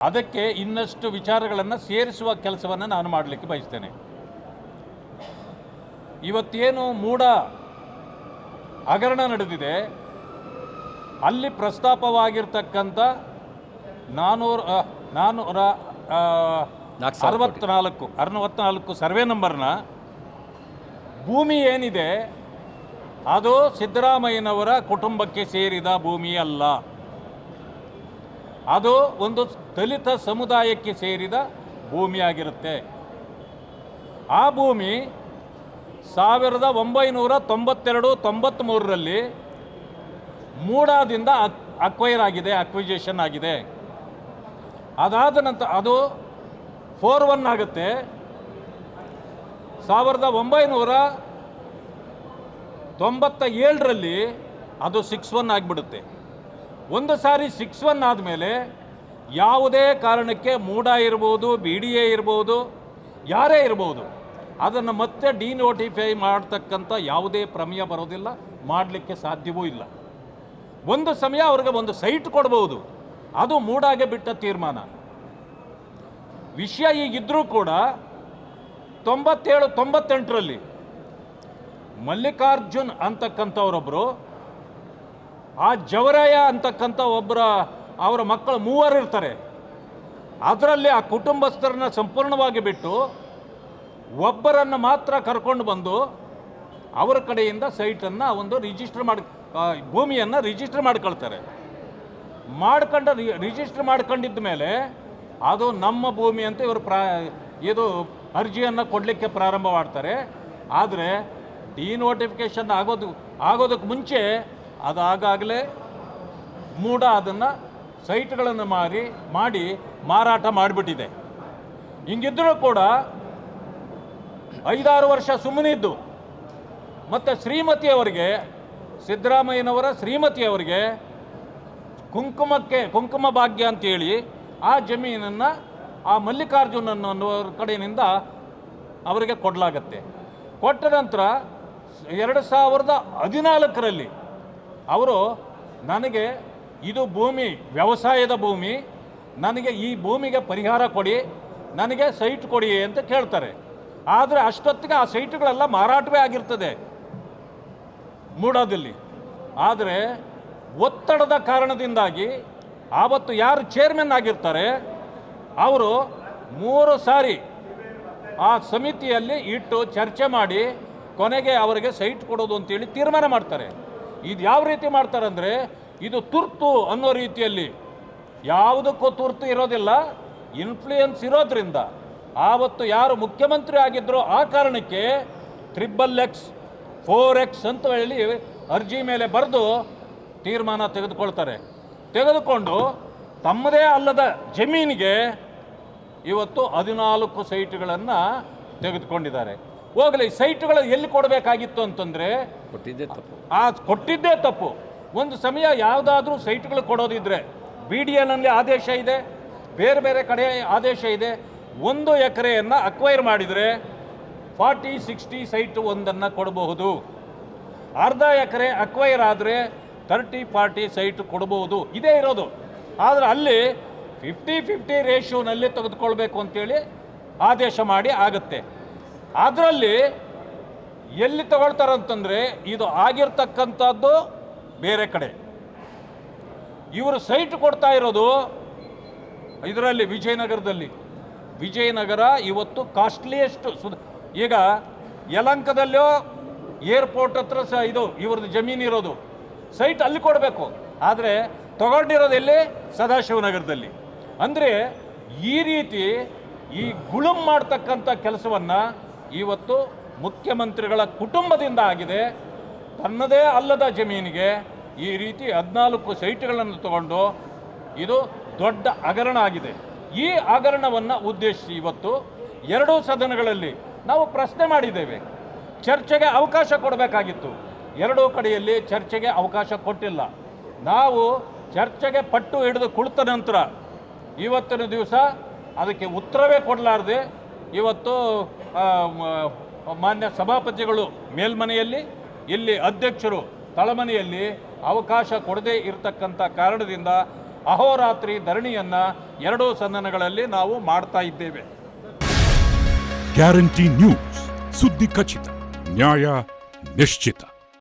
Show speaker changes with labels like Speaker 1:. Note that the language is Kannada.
Speaker 1: ಅದಕ್ಕೆ ಇನ್ನಷ್ಟು ವಿಚಾರಗಳನ್ನು ಸೇರಿಸುವ ಕೆಲಸವನ್ನು ನಾನು ಮಾಡಲಿಕ್ಕೆ ಬಯಸ್ತೇನೆ. ಇವತ್ತೇನು ಮೂಡ ಹಗರಣ ನಡೆದಿದೆ, ಅಲ್ಲಿ ಪ್ರಸ್ತಾಪವಾಗಿರ್ತಕ್ಕಂಥ 464 ಸರ್ವೆ ನಂಬರ್ನ ಭೂಮಿ ಏನಿದೆ ಅದು ಸಿದ್ದರಾಮಯ್ಯನವರ ಕುಟುಂಬಕ್ಕೆ ಸೇರಿದ ಭೂಮಿ ಅಲ್ಲ. ಅದು ಒಂದು ದಲಿತ ಸಮುದಾಯಕ್ಕೆ ಸೇರಿದ ಭೂಮಿಯಾಗಿರುತ್ತೆ. ಆ ಭೂಮಿ 1992-93ರಲ್ಲಿ ಮೂಡಾದಿಂದ ಅಕ್ವೈಜೇಷನ್ ಆಗಿದೆ. ಅದಾದ ನಂತರ ಅದು 4-1 ಆಗುತ್ತೆ. 1997ರಲ್ಲಿ ಅದು 6-1 ಆಗಿಬಿಡುತ್ತೆ. ಒಂದು ಸಾರಿ 6-1 ಆದಮೇಲೆ ಯಾವುದೇ ಕಾರಣಕ್ಕೆ ಮೂಡ ಇರ್ಬೋದು, BDA ಇರ್ಬೋದು, ಯಾರೇ ಇರ್ಬೋದು, ಅದನ್ನು ಮತ್ತೆ ಡಿನೋಟಿಫೈ ಮಾಡ್ತಕ್ಕಂಥ ಯಾವುದೇ ಪ್ರಮೇಯ ಬರೋದಿಲ್ಲ, ಮಾಡಲಿಕ್ಕೆ ಸಾಧ್ಯವೂ ಇಲ್ಲ. ಒಂದು ಸಮಯ ಅವ್ರಿಗೆ ಒಂದು ಸೈಟ್ ಕೊಡ್ಬೋದು, ಅದು ಮೂಡಾಗೆ ಬಿಟ್ಟ ತೀರ್ಮಾನ. ವಿಷಯ ಈಗಿದ್ರೂ ಕೂಡ 97-98ರಲ್ಲಿ ಮಲ್ಲಿಕಾರ್ಜುನ್ ಅಂತಕ್ಕಂಥವರೊಬ್ಬರು, ಆ ಜವರಾಯ ಅಂತಕ್ಕಂಥ ಅವರ ಮಕ್ಕಳು 3 ಇರ್ತಾರೆ. ಅದರಲ್ಲಿ ಆ ಕುಟುಂಬಸ್ಥರನ್ನ ಸಂಪೂರ್ಣವಾಗಿ ಬಿಟ್ಟು ಒಬ್ಬರನ್ನು ಮಾತ್ರ ಕರ್ಕೊಂಡು ಬಂದು ಅವರ ಕಡೆಯಿಂದ ಸೈಟನ್ನು ಒಂದು ಭೂಮಿಯನ್ನು ರಿಜಿಸ್ಟರ್ ಮಾಡ್ಕೊಳ್ತಾರೆ. ರಿಜಿಸ್ಟರ್ ಮಾಡ್ಕೊಂಡಿದ್ದ ಮೇಲೆ ಅದು ನಮ್ಮ ಭೂಮಿ ಅಂತ ಇದು ಅರ್ಜಿಯನ್ನು ಕೊಡಲಿಕ್ಕೆ ಪ್ರಾರಂಭ ಮಾಡ್ತಾರೆ. ಆದರೆ ಡಿನೋಟಿಫಿಕೇಷನ್ ಆಗೋದಕ್ಕೆ ಮುಂಚೆ ಅದಾಗಲೇ ಮೂಡ ಅದನ್ನು ಸೈಟ್ಗಳನ್ನು ಮಾಡಿ ಮಾರಾಟ ಮಾಡಿಬಿಟ್ಟಿದೆ. ಹಿಂಗಿದ್ದರೂ ಕೂಡ 5-6 ವರ್ಷ ಸುಮ್ಮನಿದ್ದು ಮತ್ತು ಸಿದ್ದರಾಮಯ್ಯನವರ ಶ್ರೀಮತಿಯವರಿಗೆ ಕುಂಕುಮ ಭಾಗ್ಯ ಅಂತೇಳಿ ಆ ಜಮೀನನ್ನು ಆ ಮಲ್ಲಿಕಾರ್ಜುನನ್ನವರ ಕಡೆಯಿಂದ ಅವರಿಗೆ ಕೊಡಲಾಗತ್ತೆ. ಕೊಟ್ಟ ನಂತರ 2014ರಲ್ಲಿ ಅವರು ನನಗೆ ಇದು ಭೂಮಿ ವ್ಯವಸಾಯದ ಭೂಮಿ, ನನಗೆ ಈ ಭೂಮಿಗೆ ಪರಿಹಾರ ಕೊಡಿ, ನನಗೆ ಸೈಟ್ ಕೊಡಿ ಅಂತ ಕೇಳ್ತಾರೆ. ಆದರೆ ಅಷ್ಟೊತ್ತಿಗೆ ಆ ಸೈಟ್ಗಳೆಲ್ಲ ಮಾರಾಟವೇ ಆಗಿರ್ತದೆ ಮೂಡಾದಲ್ಲಿ. ಆದರೆ ಒತ್ತಡದ ಕಾರಣದಿಂದಾಗಿ ಆವತ್ತು ಯಾರು ಚೇರ್ಮನ್ ಆಗಿರ್ತಾರೆ ಅವರು 3 ಸಾರಿ ಆ ಸಮಿತಿಯಲ್ಲಿ ಇಟ್ಟು ಚರ್ಚೆ ಮಾಡಿ ಕೊನೆಗೆ ಅವರಿಗೆ ಸೈಟ್ ಕೊಡೋದು ಅಂತೇಳಿ ತೀರ್ಮಾನ ಮಾಡ್ತಾರೆ. ಇದು ಯಾವ ರೀತಿ ಮಾಡ್ತಾರೆ ಅಂದರೆ, ಇದು ತುರ್ತು ಅನ್ನೋ ರೀತಿಯಲ್ಲಿ, ಯಾವುದಕ್ಕೂ ತುರ್ತು ಇರೋದಿಲ್ಲ, ಇನ್ಫ್ಲೂಯೆನ್ಸ್ ಇರೋದ್ರಿಂದ ಆವತ್ತು ಯಾರು ಮುಖ್ಯಮಂತ್ರಿ ಆಗಿದ್ದರೋ ಆ ಕಾರಣಕ್ಕೆ XXX 4X ಅಂತ ಹೇಳಿ ಅರ್ಜಿ ಮೇಲೆ ಬರೆದು ತೀರ್ಮಾನ ತೆಗೆದುಕೊಂಡು ತಮ್ಮದೇ ಅಲ್ಲದ ಜಮೀನಿಗೆ ಇವತ್ತು 14 ಸೈಟ್ಗಳನ್ನು ತೆಗೆದುಕೊಂಡಿದ್ದಾರೆ. ಹೋಗಲಿ, ಸೈಟ್ಗಳು ಎಲ್ಲಿ ಕೊಡಬೇಕಾಗಿತ್ತು ಅಂತಂದರೆ ಕೊಟ್ಟಿದ್ದೇ ತಪ್ಪು. ಒಂದು ಸಮಯ ಯಾವುದಾದ್ರೂ ಸೈಟ್ಗಳು ಕೊಡೋದಿದ್ರೆ BDAನಲ್ಲಿ ಆದೇಶ ಇದೆ, ಬೇರೆ ಬೇರೆ ಕಡೆ ಆದೇಶ ಇದೆ. 1 ಎಕರೆಯನ್ನು ಅಕ್ವೈರ್ ಮಾಡಿದರೆ 40-60 ಸೈಟ್ ಒಂದನ್ನು ಕೊಡಬಹುದು. ಅರ್ಧ ಎಕರೆ ಅಕ್ವೈರ್ ಆದರೆ 30-40 ಸೈಟ್ ಕೊಡಬಹುದು. ಇದೇ ಇರೋದು. ಆದರೆ ಅಲ್ಲಿ 50-50 ರೇಷಿಯೋನಲ್ಲಿ ತೆಗೆದುಕೊಳ್ಬೇಕು ಅಂತೇಳಿ ಆದೇಶ ಮಾಡಿ ಆಗುತ್ತೆ. ಅದರಲ್ಲಿ ಎಲ್ಲಿ ತಗೊಳ್ತಾರಂತಂದರೆ, ಇದು ಆಗಿರ್ತಕ್ಕಂಥದ್ದು ಬೇರೆ ಕಡೆ, ಇವರು ಸೈಟ್ ಕೊಡ್ತಾ ಇರೋದು ಇದರಲ್ಲಿ ವಿಜಯನಗರ ಇವತ್ತು ಕಾಸ್ಟ್ಲಿಯೆಸ್ಟ್. ಈಗ ಯಲಂಕದಲ್ಲೋ ಏರ್ಪೋರ್ಟ್ ಹತ್ರ ಇವ್ರದ್ದು ಜಮೀನು ಇರೋದು, ಸೈಟ್ ಅಲ್ಲಿ ಕೊಡಬೇಕು. ಆದರೆ ತಗೊಂಡಿರೋದು ಎಲ್ಲಿ? ಸದಾಶಿವನಗರದಲ್ಲಿ. ಅಂದರೆ ಈ ರೀತಿ ಈ ಗುಳುಂ ಮಾಡ್ತಕ್ಕಂಥ ಕೆಲಸವನ್ನು ಇವತ್ತು ಮುಖ್ಯಮಂತ್ರಿಗಳ ಕುಟುಂಬದಿಂದ ಆಗಿದೆ. ತನ್ನದೇ ಅಲ್ಲದ ಜಮೀನಿಗೆ ಈ ರೀತಿ 14 ಸೈಟ್ಗಳನ್ನು ತಗೊಂಡು ಇದು ದೊಡ್ಡ ಹಗರಣ ಆಗಿದೆ. ಈ ಹಗರಣವನ್ನು ಉದ್ದೇಶಿಸಿ ಇವತ್ತು 2 ಸದನಗಳಲ್ಲಿ ನಾವು ಪ್ರಶ್ನೆ ಮಾಡಿದ್ದೇವೆ. ಚರ್ಚೆಗೆ ಅವಕಾಶ ಕೊಡಬೇಕಾಗಿತ್ತು. 2 ಕಡೆಯಲ್ಲಿ ಚರ್ಚೆಗೆ ಅವಕಾಶ ಕೊಟ್ಟಿಲ್ಲ. ನಾವು ಚರ್ಚೆಗೆ ಪಟ್ಟು ಹಿಡಿದು ಕುಳಿತ ನಂತರ ಇವತ್ತಿನ ದಿವಸ ಅದಕ್ಕೆ ಉತ್ತರವೇ ಕೊಡಲಾರದೆ ಇವತ್ತು ಮಾನ್ಯ ಸಭಾಪತಿಗಳು ಮೇಲ್ಮನೆಯಲ್ಲಿ, ಇಲ್ಲಿ ಅಧ್ಯಕ್ಷರು ತಳಮನೆಯಲ್ಲಿ ಅವಕಾಶ ಕೊಡದೇ ಇರತಕ್ಕಂಥ ಕಾರಣದಿಂದ ಅಹೋರಾತ್ರಿ ಧರಣಿಯನ್ನು ಎರಡೂ ಸದನಗಳಲ್ಲಿ ನಾವು ಮಾಡ್ತಾ ಇದ್ದೇವೆ.
Speaker 2: ಗ್ಯಾರಂಟಿ ನ್ಯೂಸ್, ಸುದ್ದಿ ಖಚಿತ, ನ್ಯಾಯ ನಿಶ್ಚಿತ.